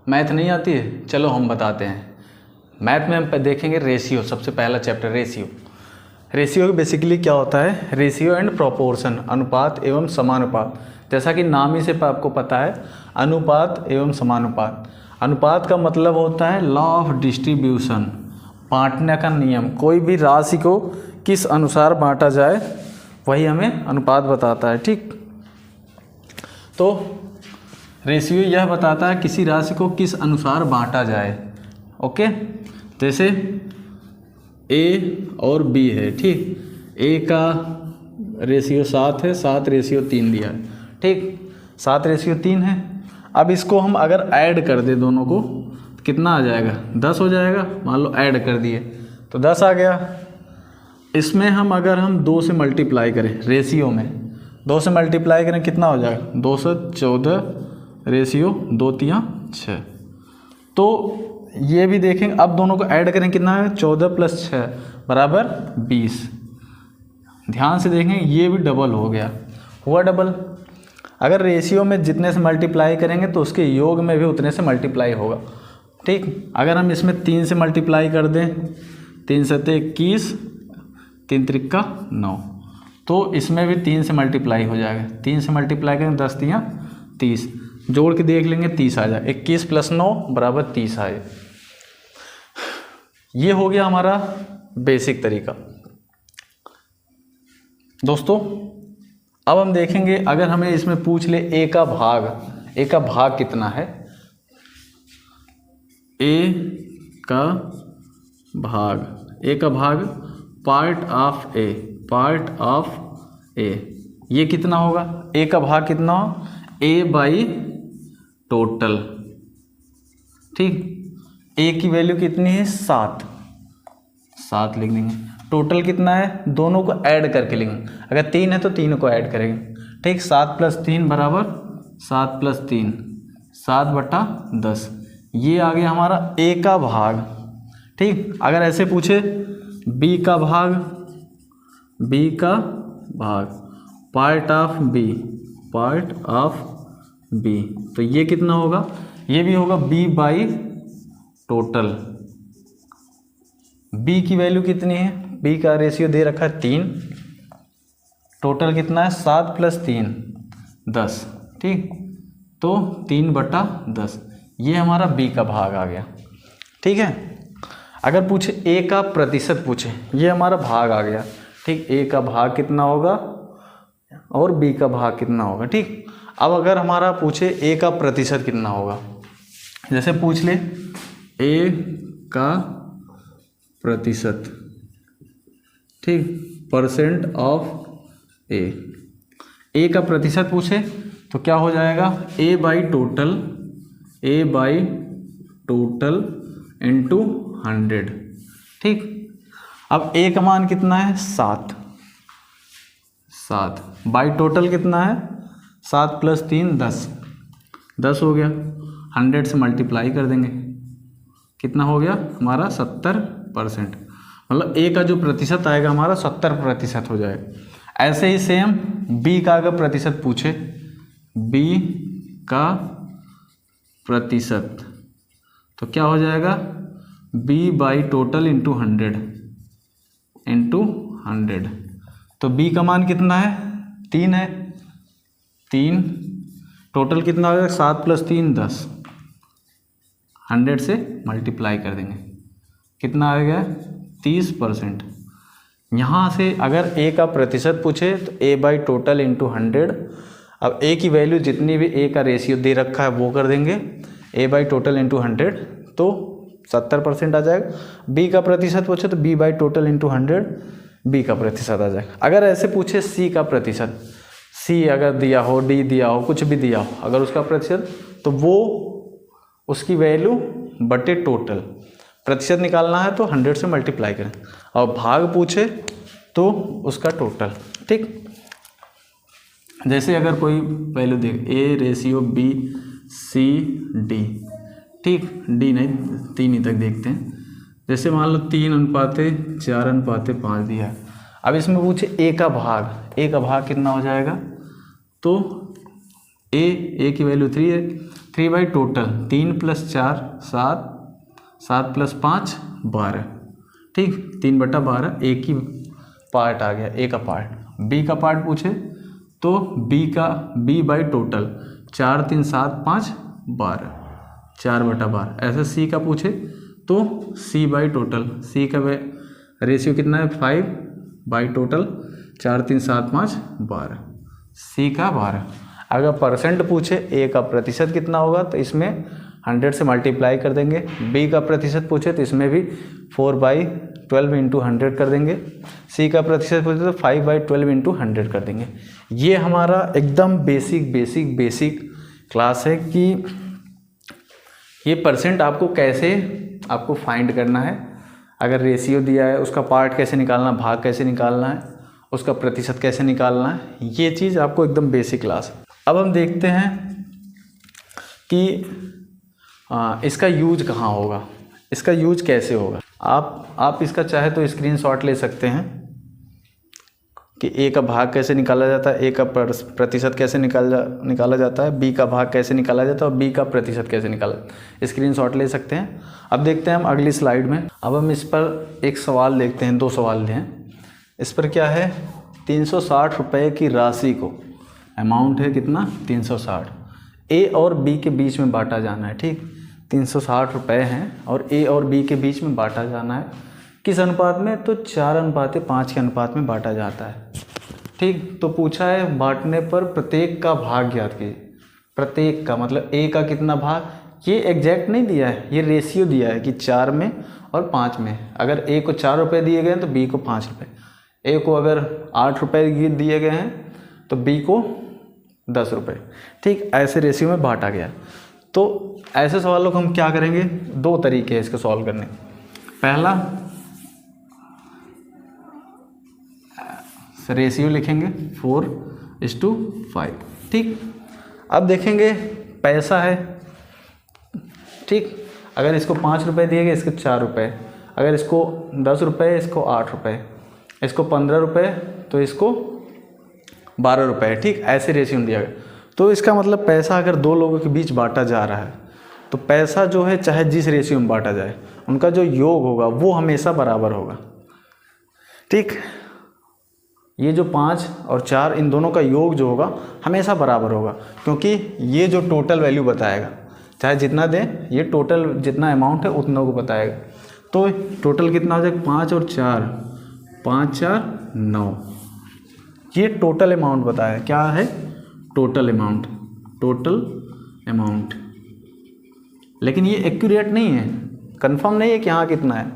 Math नहीं आती है? चलो हम बताते हैं। मैथ में हम देखेंगे रेशियो, सबसे पहला चैप्टर रेशियो। रेशियो बेसिकली क्या होता है? रेशियो एंड प्रोपोर्शन, अनुपात एवं समानुपात। जैसा कि नाम ही से आपको पता है, अनुपात एवं समानुपात। अनुपात का मतलब होता है लॉ ऑफ डिस्ट्रीब्यूशन, बांटने का नियम। कोई भी राशि को किस अनुसार बांटा जाए वही हमें अनुपात बताता है। ठीक, तो रेशियो यह बताता है किसी राशि को किस अनुसार बांटा जाए। ओके, जैसे ए और बी है। ठीक, ए का रेशियो 7 है, 7:3 दिया है। ठीक, 7:3 है। अब इसको हम अगर ऐड कर दें दोनों को, कितना आ जाएगा? 10 हो जाएगा। मान लो ऐड कर दिए तो 10 आ गया। इसमें हम अगर 2 से मल्टीप्लाई करें, रेशियो में 2 से मल्टीप्लाई करें कितना हो जाएगा? 214:2×3=6। तो ये भी देखेंगे, अब दोनों को ऐड करें कितना है? 14 + 6 = 20। ध्यान से देखें, ये भी डबल हो गया, हुआ डबल। अगर रेशियो में जितने से मल्टीप्लाई करेंगे तो उसके योग में भी उतने से मल्टीप्लाई होगा। ठीक, अगर हम इसमें 3 से मल्टीप्लाई कर दें, 3 × 7 = 21, 3 × 3 = 9, तो इसमें भी 3 से मल्टीप्लाई हो जाएगा। 3 से मल्टीप्लाई करें 10 × 3 = 30, जोड़ के देख लेंगे 30 आ जाए। 21 + 9 = 30 आए। ये हो गया हमारा बेसिक तरीका। दोस्तों अब हम देखेंगे, अगर हमें इसमें पूछ ले ए का भाग कितना है? ए का भाग पार्ट ऑफ ए, ये कितना होगा? ए का भाग कितना हो? A/टोटल। ठीक, ए की वैल्यू कितनी है? 7 लिख देंगे। टोटल कितना है? दोनों को ऐड करके लिखेंगे। अगर 3 है तो तीनों को ऐड करेंगे। ठीक, 7 + 3 = 7 + 3 7/10। ये आ गया हमारा ए का भाग। ठीक, अगर ऐसे पूछे बी का भाग पार्ट ऑफ बी, तो ये कितना होगा? ये भी होगा B/टोटल। बी की वैल्यू कितनी है? बी का रेशियो दे रखा है 3, टोटल कितना है? 7 + 3 10। ठीक, तो 3/10, ये हमारा बी का भाग आ गया। ठीक है, अगर पूछे ए का प्रतिशत पूछे, ये हमारा भाग आ गया। ठीक, ए का भाग कितना होगा और बी का भाग कितना होगा। ठीक, अब अगर हमारा पूछे ए का प्रतिशत कितना होगा, जैसे पूछ ले ए का प्रतिशत, ठीक, % ऑफ ए का प्रतिशत पूछे तो क्या हो जाएगा? A/टोटल × 100। ठीक, अब ए का मान कितना है? 7 बाई टोटल कितना है? 7 + 3 10 हो गया। 100 से मल्टीप्लाई कर देंगे, कितना हो गया हमारा? 70%। मतलब ए का जो प्रतिशत आएगा हमारा 70% हो जाएगा। ऐसे ही सेम बी का अगर प्रतिशत पूछे, बी का प्रतिशत, तो क्या हो जाएगा? B/टोटल × 100। तो बी का मान कितना है? 3 है। 3 टोटल कितना होगा? 7 + 3 10। 100 से मल्टीप्लाई कर देंगे, कितना आ गया? 30%। यहाँ से अगर ए का प्रतिशत पूछे तो A/टोटल × 100। अब ए की वैल्यू जितनी भी ए का रेशियो दे रखा है वो कर देंगे, A/टोटल × 100, तो 70% आ जाएगा। बी का प्रतिशत पूछे तो B/टोटल × 100 बी का प्रतिशत आ जाएगा। अगर ऐसे पूछे सी का प्रतिशत, सी अगर दिया हो, डी दिया हो, कुछ भी दिया हो, अगर उसका प्रतिशत, तो वो उसकी वैल्यू बटे टोटल, प्रतिशत निकालना है तो 100 से मल्टीप्लाई करें, और भाग पूछे तो उसका टोटल। ठीक, जैसे अगर कोई वैल्यू दे A/B/C/D, ठीक, डी नहीं, 3 ही तक देखते हैं। जैसे मान लो 3:4:5 दिया है। अब इसमें पूछे ए का भाग कितना हो जाएगा? तो ए की वैल्यू 3 है, 3 बाई टोटल, 3 + 4 7, 7 + 5 12, ठीक, 3/12, ए की पार्ट आ गया, ए का पार्ट। बी का पार्ट पूछे तो बी बाई टोटल 4 3 7 5 12, 4/12। ऐसे सी का पूछे तो सी बाई टोटल, सी का रेशियो कितना है 5 बाई टोटल 4 3 7 5 12, सी का 12। अगर परसेंट पूछे ए का प्रतिशत कितना होगा तो इसमें 100 से मल्टीप्लाई कर देंगे। बी का प्रतिशत पूछे तो इसमें भी 4/12 इंटू 100 कर देंगे। सी का प्रतिशत पूछे तो 5/12 इंटू 100 कर देंगे। ये हमारा एकदम बेसिक क्लास है कि ये परसेंट आपको कैसे फाइंड करना है। अगर रेशियो दिया है उसका पार्ट कैसे निकालना, भाग कैसे निकालना है, उसका प्रतिशत कैसे निकालना है, ये चीज़ आपको एकदम बेसिक क्लास है। अब हम देखते हैं कि इसका यूज कहाँ होगा, इसका यूज कैसे होगा। आप इसका चाहे तो स्क्रीनशॉट ले सकते हैं कि ए का भाग कैसे निकाला जाता है, ए का प्रतिशत कैसे निकाला जाता है, बी का भाग कैसे निकाला जाता है और बी का प्रतिशत कैसे निकाला, स्क्रीनशॉट ले सकते हैं। अब देखते हैं हम अगली स्लाइड में। अब हम इस पर एक सवाल देखते हैं, 2 सवाल हैं। इस पर क्या है, 360 रुपये की राशि को, अमाउंट है कितना 360, ए और बी के बीच में बांटा जाना है, ठीक। 360 रुपये हैं और ए और बी के बीच में बांटा जाना है। किस अनुपात में, तो 4:5 के अनुपात में बांटा जाता है, ठीक। तो पूछा है बांटने पर प्रत्येक का भाग ज्ञात कीजिए। प्रत्येक का मतलब ए का कितना भाग, ये एग्जैक्ट नहीं दिया है, ये रेशियो दिया है कि 4 में और 5 में। अगर ए को 4 रुपये दिए गए हैं तो बी को 5 रुपये, ए को अगर 8 रुपये दिए गए हैं तो बी को 10 रुपये, ठीक। ऐसे रेशियो में बांटा गया। तो ऐसे सवालों को हम क्या करेंगे, 2 तरीके हैं इसको सॉल्व करने। पहला रेशियो लिखेंगे 4:5, ठीक। अब देखेंगे पैसा है, ठीक। अगर इसको 5 रुपये दिए गए, इसको 4 रुपये, अगर इसको 10 रुपये, इसको 8 रुपये, इसको 15 रुपये, तो इसको 12 रुपये, ठीक। ऐसे रेशियो में दिया गया। तो इसका मतलब पैसा अगर 2 लोगों के बीच बांटा जा रहा है तो पैसा जो है चाहे जिस रेशियो में बांटा जाए उनका जो योग होगा वो हमेशा बराबर होगा, ठीक। ये जो 5 और 4 इन दोनों का योग जो होगा हमेशा बराबर होगा, क्योंकि ये जो टोटल वैल्यू बताएगा, चाहे जितना दें, ये टोटल जितना अमाउंट है उतनों को बताएगा। तो टोटल कितना हो जाएगा, 5 और 4, 5 4 9, ये टोटल अमाउंट बताया। क्या है, टोटल अमाउंट। लेकिन ये एक्यूरेट नहीं है, कंफर्म नहीं है कि हाँ कितना है।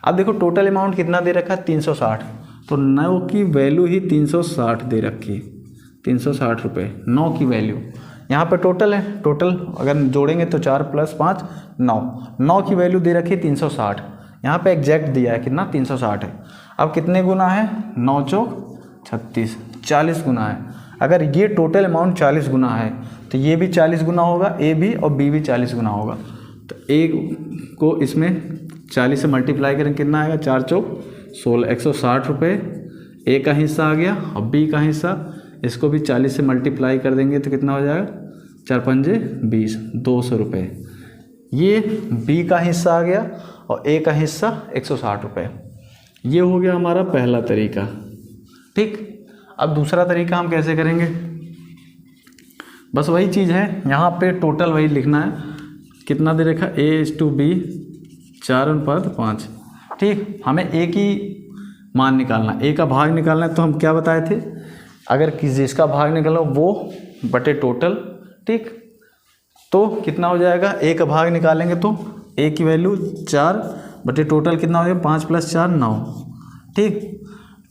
अब देखो टोटल अमाउंट कितना दे रखा है 360, तो 9 की वैल्यू ही 360 दे रखी है, 360 रुपये 9 की वैल्यू। यहाँ पे टोटल है, टोटल अगर जोड़ेंगे तो 4 + 5 9 की वैल्यू दे रखी है 360। यहाँ पे एग्जैक्ट दिया है कितना 360 है। अब कितने गुना है, 9 चौक 36, 40 गुना है। अगर ये टोटल अमाउंट 40 गुना है तो ये भी 40 गुना होगा, ए भी, और बी भी 40 गुना होगा। तो ए को इसमें 40 से मल्टीप्लाई करें कितना आएगा, 4 चौक 16, 160 रुपये ए का हिस्सा आ गया। और बी का हिस्सा, इसको भी 40 से मल्टीप्लाई कर देंगे तो कितना हो जाएगा, 4 पंजे 20, 200 रुपये। ये बी का हिस्सा आ गया और ए का हिस्सा 160 रुपये। ये हो गया हमारा पहला तरीका, ठीक। अब दूसरा तरीका हम कैसे करेंगे, बस वही चीज़ है, यहाँ पे टोटल वही लिखना है। कितना दे रखा, A/B 4:5, ठीक। हमें ए की मान निकालना, ए का भाग निकालना है। तो हम क्या बताए थे, अगर जिसका भाग निकालो वो बटे टोटल, ठीक। तो कितना हो जाएगा, ए का भाग निकालेंगे तो ए की वैल्यू 4 बटे टोटल कितना हो गया, 5 + 4 9, ठीक।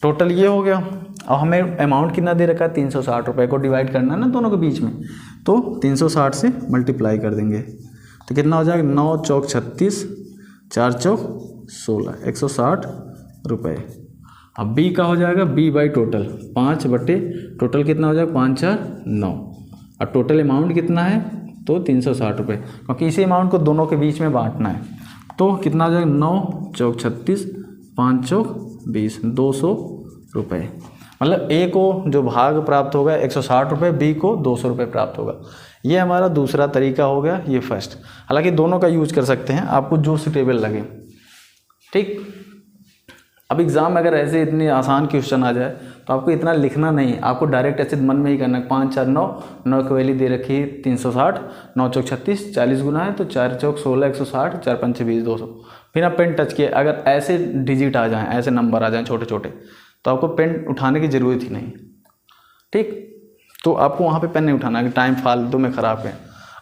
टोटल ये हो गया। और हमें अमाउंट कितना दे रखा है, 360 रुपये को डिवाइड करना है ना दोनों के बीच में, तो 360 से मल्टीप्लाई कर देंगे तो कितना हो जाएगा, 9 चौक 36, 4 चौक 16, 160 रुपये। अब बी का हो जाएगा, बी बाई टोटल 5 बटे टोटल कितना हो जाएगा, 5 4 9, और टोटल अमाउंट कितना है तो 360 रुपये, क्योंकि इसी अमाउंट को दोनों के बीच में बांटना है। तो कितना हो जाएगा, 9 चौक 36, 5 चौक 20, 200 रुपये। मतलब ए को जो भाग प्राप्त होगा 160 रुपये, बी को 200 रुपये प्राप्त होगा। ये हमारा दूसरा तरीका हो गया, ये फर्स्ट। हालांकि दोनों का यूज कर सकते हैं, आपको जो सूटेबल लगे। ठीक, अब एग्ज़ाम में अगर ऐसे इतने आसान क्वेश्चन आ जाए तो आपको इतना लिखना नहीं, आपको डायरेक्ट ऐसे मन में ही करना है। 5 4 9, 9 की वैल्यू दे रखी है 360, 9 चौक 36, 40 गुना है तो 4 चौक 16, 160, 4 पंचे 20, 200। फिर आप पेन टच किए, अगर ऐसे डिजिट आ जाएँ, ऐसे नंबर आ जाएँ छोटे छोटे, तो आपको पेन उठाने की ज़रूरत ही नहीं। ठीक, तो आपको वहाँ पे पेन नहीं उठाना कि टाइम फालतू में ख़राब है।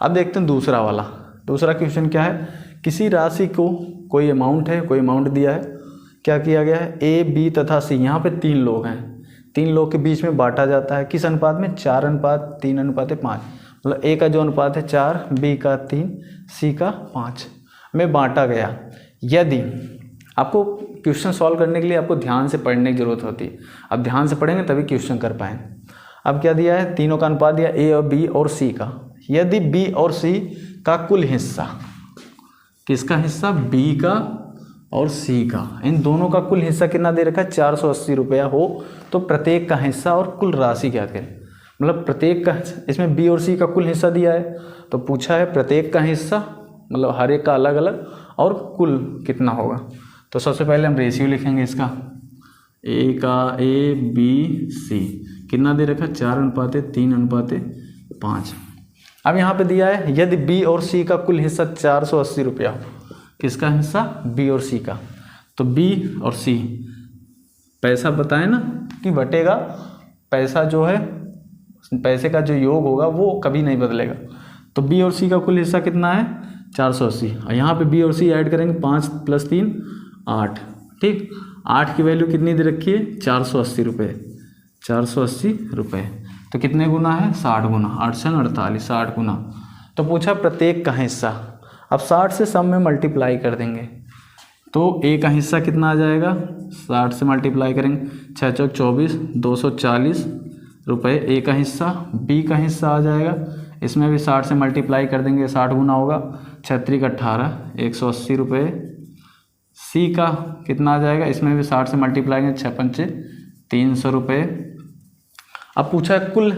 अब देखते हैं दूसरा वाला। दूसरा क्वेश्चन क्या है, किसी राशि को कोई अमाउंट है, कोई अमाउंट दिया है, क्या किया गया है, ए बी तथा सी, यहाँ पे 3 लोग हैं, 3 लोग के बीच में बांटा जाता है। किस अनुपात में, 4:3:5। मतलब ए का जो अनुपात है 4, बी का 3, सी का 5 में बांटा गया। यदि आपको क्वेश्चन सॉल्व करने के लिए आपको ध्यान से पढ़ने की ज़रूरत होती है। अब ध्यान से पढ़ेंगे तभी क्वेश्चन कर पाएंगे। अब क्या दिया है, तीनों का अनुपात दिया, ए और बी और सी का। यदि बी और सी का कुल हिस्सा, किसका हिस्सा, बी का और सी का, इन दोनों का कुल हिस्सा कितना दे रखा है, 480 रुपया हो तो प्रत्येक का हिस्सा और कुल राशि ज्ञात करें। मतलब प्रत्येक का, इसमें बी और सी का कुल हिस्सा दिया है तो पूछा है प्रत्येक का हिस्सा, मतलब हर एक का अलग अलग, और कुल कितना होगा। तो सबसे पहले हम रेशियो लिखेंगे इसका, ए का, ए बी सी कितना दे रखा है, 4:3:5। अब यहाँ पे दिया है यदि बी और सी का कुल हिस्सा 480 रुपया हो, किसका हिस्सा, बी और सी का, तो बी और सी पैसा बताए ना कि बटेगा, पैसा जो है, पैसे का जो योग होगा वो कभी नहीं बदलेगा। तो बी और सी का कुल हिस्सा कितना है, 480, और यहाँ पे बी और सी ऐड करेंगे, 5 + 3 8। ठीक, 8 की वैल्यू कितनी दे रखी है, 480 रुपये, 480 रुपये, तो कितने गुना है, 60 गुना, 8 से 48, 60 गुना। तो पूछा प्रत्येक का हिस्सा, अब 60 से सब में मल्टीप्लाई कर देंगे तो ए का हिस्सा कितना आ जाएगा, 60 से मल्टीप्लाई करेंगे, 6 चौक 24, 240 रुपये ए का हिस्सा। बी का हिस्सा आ जाएगा, इसमें भी 60 से मल्टीप्लाई कर देंगे, 60 गुना होगा, 36 18, 180 रुपये। सी का कितना आ जाएगा, इसमें भी 60 से मल्टीप्लाई करेंगे, 6 पंचे 300 रुपये। अब पूछा कुल,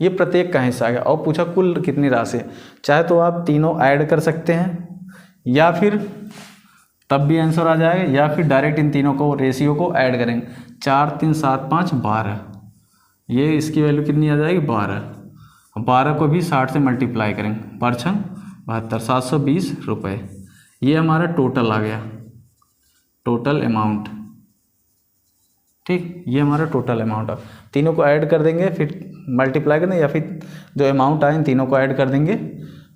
ये प्रत्येक का हिस्सा आ गया, और पूछा कुल कितनी राशि। चाहे तो आप तीनों ऐड कर सकते हैं या फिर तब भी आंसर आ जाएगा, या फिर डायरेक्ट इन तीनों को रेशियो को ऐड करेंगे। 4 3 7 5 12, ये इसकी वैल्यू कितनी आ जाएगी, 12। 12 को भी 60 से मल्टीप्लाई करेंगे, 5 × 72, 720 रुपये। ये हमारा टोटल आ गया, टोटल अमाउंट। ठीक, ये हमारा टोटल अमाउंट है। तीनों को ऐड कर देंगे, फिर मल्टीप्लाई कर देंगे, या फिर जो अमाउंट आए इन तीनों को ऐड कर देंगे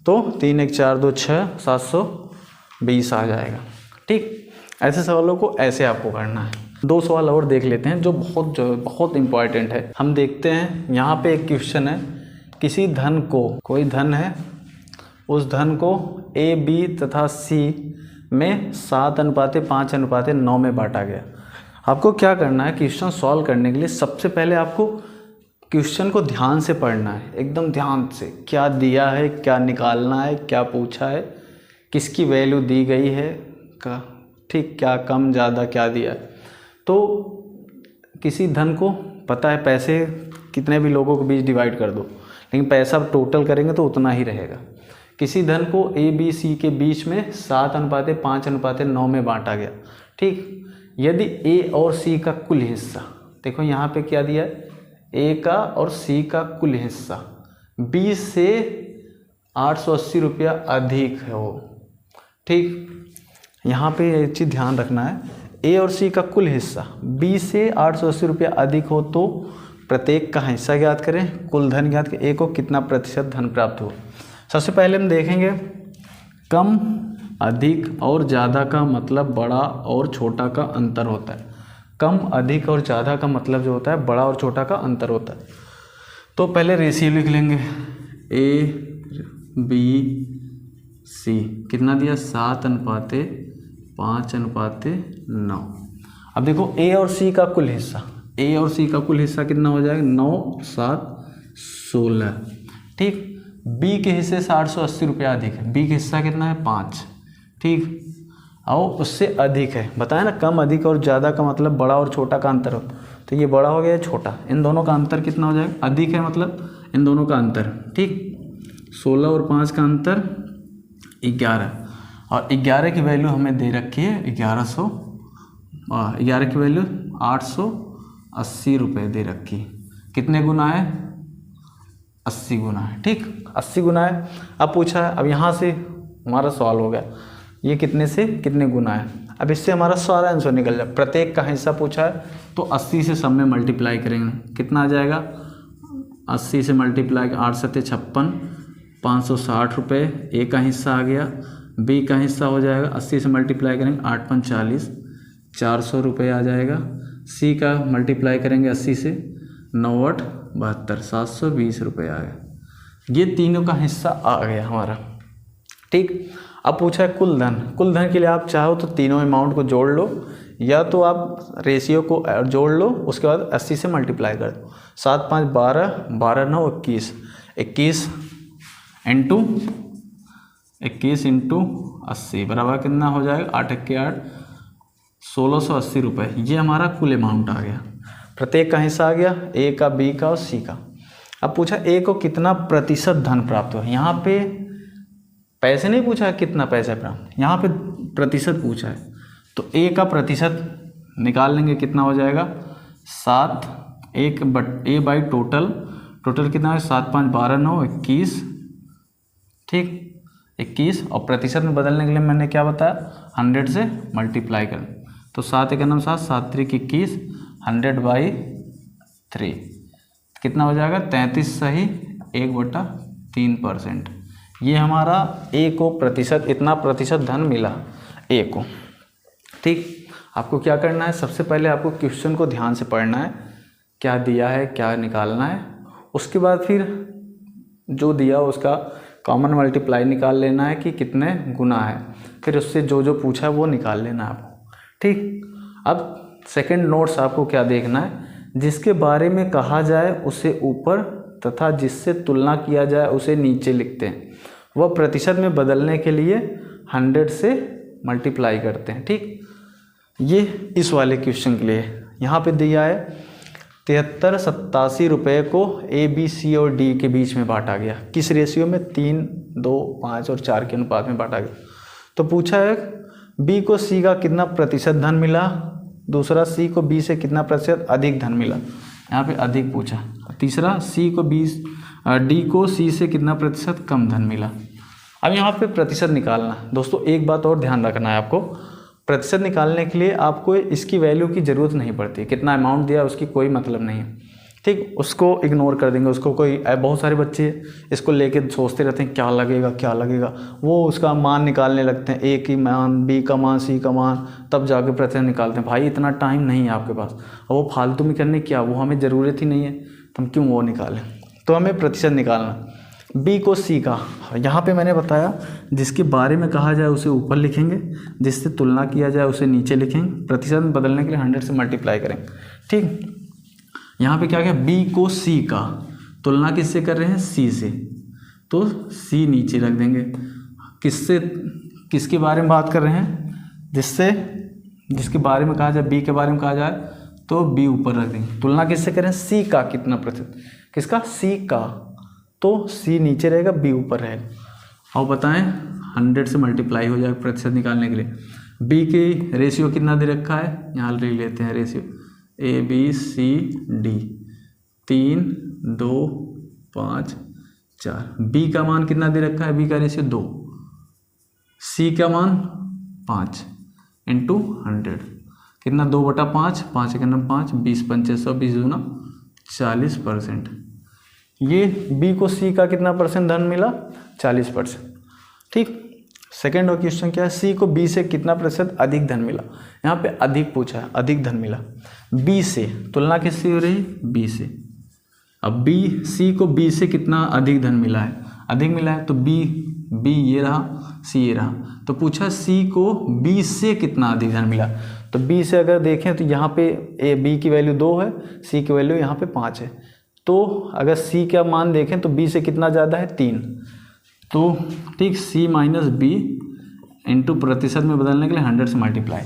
तो 3 1 4 2 6 720 आ जाएगा। ठीक, ऐसे सवालों को ऐसे आपको करना है। 2 सवाल और देख लेते हैं जो बहुत इंपॉर्टेंट है। हम देखते हैं, यहाँ पे एक क्वेश्चन है, किसी धन को, कोई धन है, उस धन को ए बी तथा सी में 7:5:9 में बांटा गया। आपको क्या करना है, क्वेश्चन सॉल्व करने के लिए सबसे पहले आपको क्वेश्चन को ध्यान से पढ़ना है, एकदम ध्यान से, क्या दिया है, क्या निकालना है, क्या पूछा है, किसकी वैल्यू दी गई है का, ठीक, क्या कम ज़्यादा क्या दिया है। तो किसी धन को पता है, पैसे कितने भी लोगों के बीच डिवाइड कर दो, लेकिन पैसा टोटल करेंगे तो उतना ही रहेगा। किसी धन को ए बी सी के बीच में 7:5:9 में बांटा गया। ठीक, यदि ए और सी का कुल हिस्सा, देखो यहाँ पे क्या दिया है, ए का और सी का कुल हिस्सा 20 से 880 रुपया अधिक हो। ठीक, यहाँ पे एक चीज़ ध्यान रखना है, ए और सी का कुल हिस्सा 20 से 880 रुपया अधिक हो तो प्रत्येक का हिस्सा ज्ञात करें, कुल धन ज्ञात करें, ए को कितना प्रतिशत धन प्राप्त हो। सबसे पहले हम देखेंगे, कम अधिक और ज़्यादा का मतलब बड़ा और छोटा का अंतर होता है। कम अधिक और ज़्यादा का मतलब जो होता है बड़ा और छोटा का अंतर होता है। तो पहले रेशियो लिख लेंगे, ए बी सी कितना दिया, 7:5:9। अब देखो ए और सी का कुल हिस्सा, ए और सी का कुल हिस्सा कितना हो जाएगा, 9 7 16। ठीक, बी के हिस्से से 880 रुपया अधिक है, बी का हिस्सा कितना है 5। ठीक, और उससे अधिक है, बताया ना, कम अधिक और ज़्यादा का मतलब बड़ा और छोटा का अंतर हो, तो ये बड़ा हो गया छोटा, इन दोनों का अंतर कितना हो जाएगा, अधिक है मतलब इन दोनों का अंतर। ठीक, 16 और 5 का अंतर 11, और 11 की वैल्यू हमें दे रखी है 11 की वैल्यू 880 रुपये दे रखी है। कितने गुना है? 80 गुना है। ठीक, 80 गुना है। अब पूछा है, अब यहाँ से हमारा सवाल हो गया ये कितने से कितने गुना है। अब इससे हमारा सारा आंसर निकल जाए। प्रत्येक का हिस्सा पूछा है तो 80 से सब में मल्टीप्लाई करेंगे, कितना आ जाएगा? 80 से मल्टीप्लाई 8 7 56, 560 रुपये ए का हिस्सा आ गया। बी का हिस्सा हो जाएगा 80 से मल्टीप्लाई करेंगे 8 5 40, 400 रुपये आ जाएगा। सी का मल्टीप्लाई करेंगे 80 से 9 8 72, 720 रुपये आ गया। ये तीनों का हिस्सा आ गया हमारा। ठीक, अब पूछा है कुल धन। कुल धन के लिए आप चाहो तो तीनों अमाउंट को जोड़ लो, या तो आप रेशियो को जोड़ लो, उसके बाद 80 से मल्टीप्लाई कर दो। 7 5 12, 12 9 21, 21 इंटू 80 बराबर कितना हो जाएगा? 8 1 8, 1680 रुपये। ये हमारा कुल अमाउंट आ गया। प्रत्येक का हिस्सा आ गया, ए का, बी का और सी का। अब पूछा ए को कितना प्रतिशत धन प्राप्त हुआ। यहाँ पे पैसे नहीं पूछा है कितना पैसा प्राप्त, यहाँ पे प्रतिशत पूछा है। तो ए का प्रतिशत निकाल लेंगे, कितना हो जाएगा? 7 ए बाई टोटल कितना है? 7 5 12 9 21। ठीक, 21, और प्रतिशत में बदलने के लिए मैंने क्या बताया? 100 से मल्टीप्लाई करें। तो 7 1 7, 7 3 21, 100/3 कितना हो जाएगा? 33 सही 1/3%। ये हमारा ए को प्रतिशत, इतना प्रतिशत धन मिला ए को। ठीक, आपको क्या करना है? सबसे पहले आपको क्वेश्चन को ध्यान से पढ़ना है, क्या दिया है, क्या निकालना है। उसके बाद फिर जो दिया उसका कॉमन मल्टीप्लाई निकाल लेना है कि कितने गुना है, फिर उससे जो जो पूछा है वो निकाल लेना है आपको। ठीक, अब सेकंड नोट्स आपको क्या देखना है? जिसके बारे में कहा जाए उसे ऊपर तथा जिससे तुलना किया जाए उसे नीचे लिखते हैं। वह प्रतिशत में बदलने के लिए 100 से मल्टीप्लाई करते हैं। ठीक, ये इस वाले क्वेश्चन के लिए यहाँ पे दिया है 73 87 रुपये को ए बी सी और डी के बीच में बांटा गया। किस रेशियो में? 3 2 5 और 4 के अनुपात में बांटा गया। तो पूछा है बी को सी का कितना प्रतिशत धन मिला, दूसरा सी को बी से कितना प्रतिशत अधिक धन मिला। यहाँ पे अधिक पूछा। तीसरा डी को सी से कितना प्रतिशत कम धन मिला। अब यहाँ पे प्रतिशत निकालना। दोस्तों एक बात और ध्यान रखना है आपको, प्रतिशत निकालने के लिए आपको इसकी वैल्यू की ज़रूरत नहीं पड़ती। कितना अमाउंट दिया उसकी कोई मतलब नहीं है। ठीक, उसको इग्नोर कर देंगे। उसको कोई, बहुत सारे बच्चे इसको लेके सोचते रहते हैं क्या लगेगा, वो उसका मान निकालने लगते हैं, ए की मान, बी का मान, सी का मान, तब जाके प्रतिशत निकालते हैं। भाई इतना टाइम नहीं है आपके पास, और वो फालतू में करने क्या, वो हमें ज़रूरत ही नहीं है, तो हम क्यों वो निकालें। तो हमें प्रतिशत निकालना। बी को सी का, यहाँ पे मैंने बताया जिसके बारे में कहा जाए उसे ऊपर लिखेंगे, जिससे तुलना किया जाए उसे नीचे लिखेंगे। प्रतिशत में बदलने के लिए 100 से मल्टीप्लाई करेंगे। ठीक, यहाँ पे क्या गया? बी को सी का, तुलना किससे कर रहे हैं? सी से, तो सी नीचे रख देंगे। किसके बारे में बात कर रहे हैं? जिसके बारे में कहा जाए, बी के बारे में कहा जाए तो बी ऊपर रख देंगे। तुलना किससे करें? सी का कितना प्रतिशत, किसका? सी का, तो सी नीचे रहेगा, बी ऊपर रहेगा। और बताएं 100 से मल्टीप्लाई हो जाएगा प्रतिशत निकालने के लिए। बी की रेशियो कितना दे रखा है? यहाँ ले लेते हैं ratio, A B C D, 3 2 5 4। बी का मान कितना दे रखा है? बी का रेशियो 2, सी का मान 5 इंटू 100 कितना? 2/5, 5 1 5, 20 5 20 दूना 40%। ये बी को सी का कितना परसेंट धन मिला? 40%। ठीक, सेकेंड और क्वेश्चन क्या है? सी को बी से कितना प्रतिशत अधिक धन मिला। यहाँ पे अधिक पूछा है, अधिक धन मिला बी से। तुलना किससे हो रही? बी से। अब बी, सी को बी से कितना अधिक धन मिला है? अधिक मिला है, तो बी ये रहा, सी ये रहा। तो पूछा सी को बी से कितना अधिक धन मिला। तो बी से अगर देखें तो यहाँ पे बी की वैल्यू 2 है, सी की वैल्यू यहाँ पे 5 है। तो अगर सी का मान देखें तो बी से कितना ज़्यादा है? 3। तो ठीक, सी माइनस बी इंटू प्रतिशत में बदलने के लिए 100 से मल्टीप्लाई,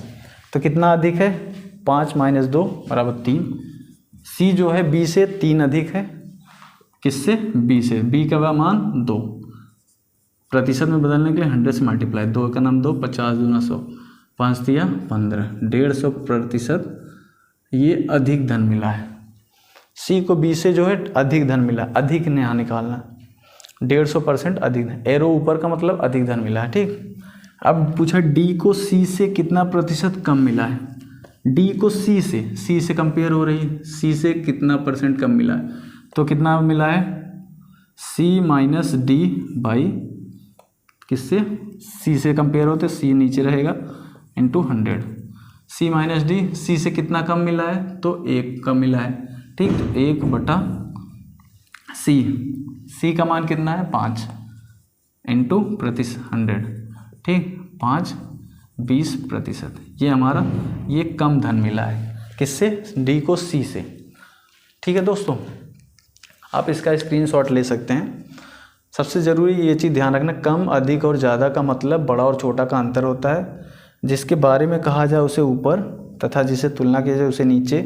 तो कितना अधिक है? 5 - 2 = 3। सी जो है बी से 3 अधिक है, किससे? बी से। बी का मान 2, प्रतिशत में बदलने के लिए 100 से मल्टीप्लाई, 2 का नाम 2, 50 दूना 100, 5 दिया 15, 150%। ये अधिक धन मिला है। सी को बी से जो है अधिक धन मिला, अधिक ने यहाँ निकालना, 150% अधिक धन, एरो ऊपर का मतलब अधिक धन मिला है। ठीक, अब पूछा डी को सी से कितना प्रतिशत कम मिला है। डी को सी से कंपेयर हो रही है, सी से कितना परसेंट कम मिला है, तो कितना मिला है, सी माइनस डी बाई किससे, सी से कंपेयर होते, सी नीचे रहेगा इंटू 100, सी माइनस डी, सी से कितना कम मिला है, तो 1 कम मिला है। ठीक, तो 1 बटा सी का मान कितना है 5 इंटू प्रतिशत 100, ठीक 5 20%। ये हमारा ये कम धन मिला है, किससे, डी को सी से। ठीक है दोस्तों, आप इसका स्क्रीनशॉट ले सकते हैं। सबसे ज़रूरी ये चीज़ ध्यान रखना, कम अधिक और ज़्यादा का मतलब बड़ा और छोटा का अंतर होता है। जिसके बारे में कहा जाए उसे ऊपर तथा जिसे तुलना की जाए उसे नीचे,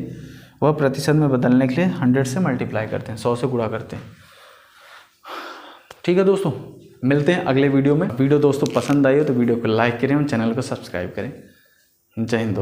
वह प्रतिशत में बदलने के लिए 100 से मल्टीप्लाई करते हैं, 100 से गुणा करते हैं। ठीक है दोस्तों, मिलते हैं अगले वीडियो में। वीडियो दोस्तों पसंद आई हो तो वीडियो को लाइक करें और चैनल को सब्सक्राइब करें। जय हिंद।